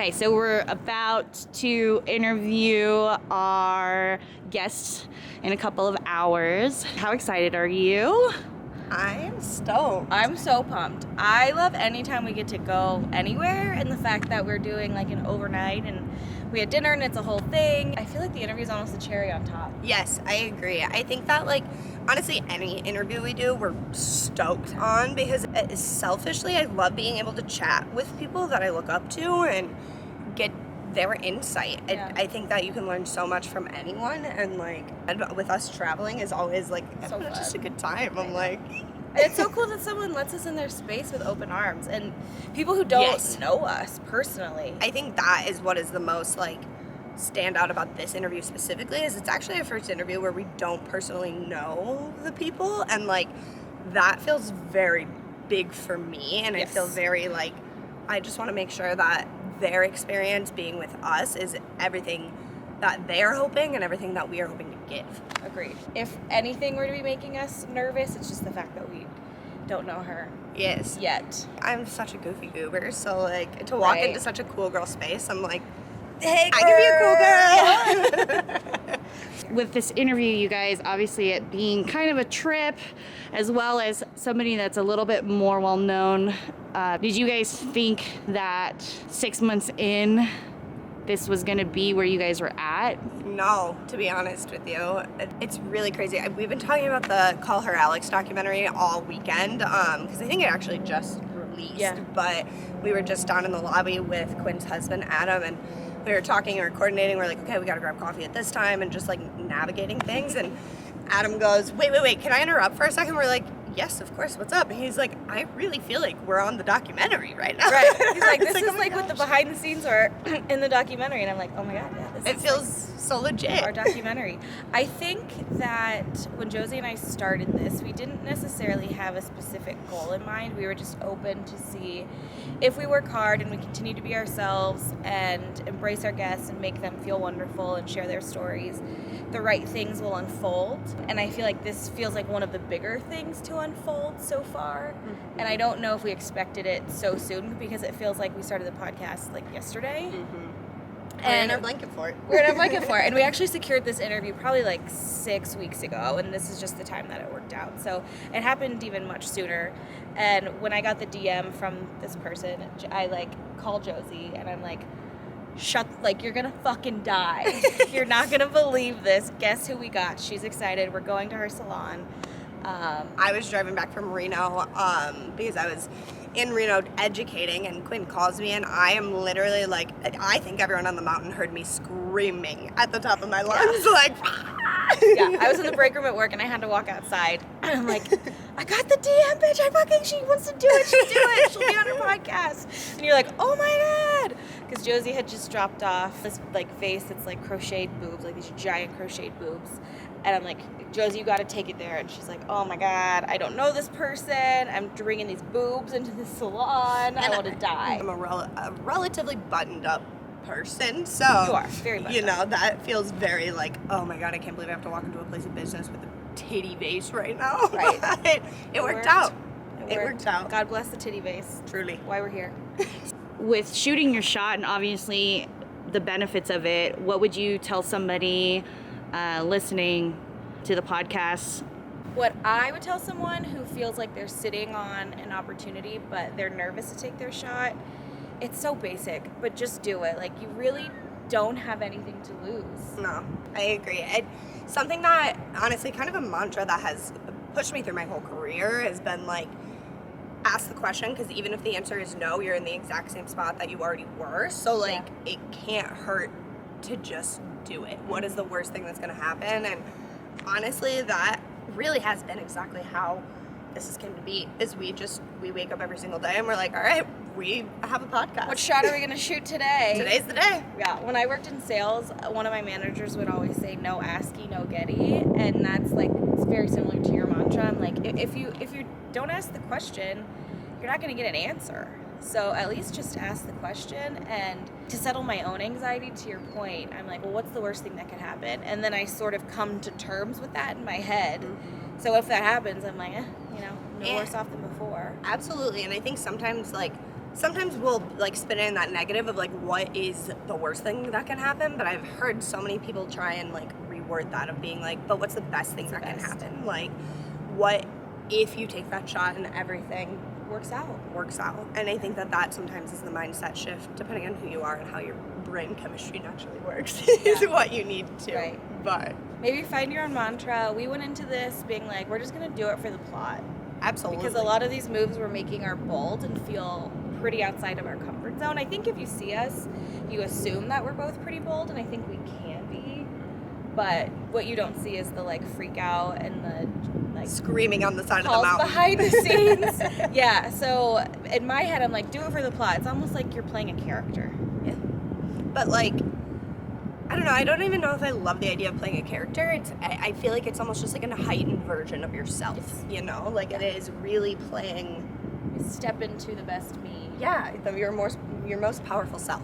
Okay, so we're about to interview our guest in a couple of hours. How excited are you? I'm stoked. I'm so pumped. I love anytime we get to go anywhere, and the fact that we're doing like an overnight and we had dinner and it's a whole thing. I feel like the interview is almost a cherry on top. Yes, I agree. I think that, like, honestly, any interview we do, we're stoked on, because selfishly, I love being able to chat with people that I look up to and get their insight. Yeah. I think that you can learn so much from anyone, and like with us traveling is always like So it's just a fun. good time. I'm like, It's so cool that someone lets us in their space with open arms, and people who don't Yes. know us personally. I think that is what is the most like stand out about this interview specifically, is it's actually our first interview where we don't personally know the people, and like that feels very big for me, and Yes. I feel very like I just want to make sure that their experience being with us is everything that they're hoping and everything that we are hoping to give. Agreed. If anything were to be making us nervous, it's just the fact that we don't know her Yes. yet. I'm such a goofy goober, so like to walk Right. into such a cool girl space, I'm like, Hey, I can be a cool girl. With this interview, you guys, obviously it being kind of a trip, as well as somebody that's a little bit more well-known, did you guys think that 6 months in, this was going to be where you guys were at? No, to be honest with you, it's really crazy. We've been talking about the Call Her Alex documentary all weekend, because I think it actually just released. Yeah. But we were just down in the lobby with Quinn's husband, Adam, and we were talking and coordinating. We're like, okay, we got to grab coffee at this time, and just like navigating things. And Adam goes, wait, can I interrupt for a second? We're like, yes, of course, what's up? And he's like, I really feel like we're on the documentary right now. Right. He's like, It's this is oh my like what the gosh. behind the scenes are in the documentary. And I'm like, oh my God, yeah, this It is feels so legit. our documentary. I think that when Josie and I started this, we didn't necessarily have a specific goal in mind. We were just open to see if we work hard and we continue to be ourselves and embrace our guests and make them feel wonderful and share their stories, the right things will unfold. And I feel like this feels like one of the bigger things to unfold so far. And I don't know if we expected it so soon, because it feels like we started the podcast like yesterday. We're in our blanket fort. We're in our blanket for it. And we actually secured this interview probably like 6 weeks ago, and this is just the time that it worked out. So it happened even much sooner. And when I got the DM from this person, I like called Josie and I'm like, you're gonna fucking die. You're not gonna believe this. Guess who we got? She's excited. We're going to her salon. I was driving back from Reno because I was in Reno educating, and Quinn calls me, and I am literally like, I think everyone on the mountain heard me screaming at the top of my lungs, like, Yeah, I was in the break room at work and I had to walk outside. And I'm like, I got the DM, bitch. She wants to do it. She'll do it. She'll be on her podcast. And you're like, oh my God. Because Josie had just dropped off this like face that's like crocheted boobs, like these giant crocheted boobs. And I'm like, Josie, you got to take it there. And she's like, oh my God, I don't know this person. I'm bringing these boobs into the salon. I want to die. I'm a relatively buttoned up person, so You are very buttoned you know, that feels very like, oh my God, I can't believe I have to walk into a place of business with a titty vase right now. Right. But it worked out. It worked. worked out. God bless the titty vase. Truly. Why we're here. With shooting your shot and obviously the benefits of it, what would you tell somebody listening to the podcast? What I would tell someone who feels like they're sitting on an opportunity but they're nervous to take their shot, it's so basic, but just do it. Like, you really don't have anything to lose. No, I agree. Something that, honestly, kind of a mantra that has pushed me through my whole career has been like, ask the question, because even if the answer is no, you're in the exact same spot that you already were. So like, it can't hurt to just do it. What is the worst thing that's going to happen? And honestly, that really has been exactly how this has came to be. Is we wake up every single day and we're like, all right, we have a podcast. What shot are we going to shoot today? Today's the day. Yeah, when I worked in sales, one of my managers would always say, no asky, no getty. And that's like, it's very similar to your mantra. I'm like, if you don't ask the question, you're not going to get an answer. So at least just ask the question. And to settle my own anxiety, to your point, I'm like, well, what's the worst thing that could happen? And then I sort of come to terms with that in my head. So if that happens, I'm like, no worse off than before. Absolutely. And I think sometimes, like, sometimes we'll like spin it in that negative of like what is the worst thing that can happen, but I've heard so many people try and like reword that of being like, but what's the best thing that can happen? Like, what if you take that shot and everything works out? And I think that sometimes is the mindset shift, depending on who you are and how your brain chemistry naturally works, is what you need to. Right. But maybe find your own mantra. We went into this being like, we're just going to do it for the plot. absolutely. Because a lot of these moves we're making are bold and feel pretty outside of our comfort zone. I think if you see us, you assume that we're both pretty bold, and I think we can be. But what you don't see is the like freak out and the like screaming on the side of the calls mountain behind the scenes. Yeah, so in my head I'm like, do it for the plot. It's almost like you're playing a character. Yeah. But like, I don't know, I don't even know if I love the idea of playing a character. I feel like it's almost just like a heightened version of yourself, you know? Like it is really playing... You step into the best me. Yeah, your most powerful self.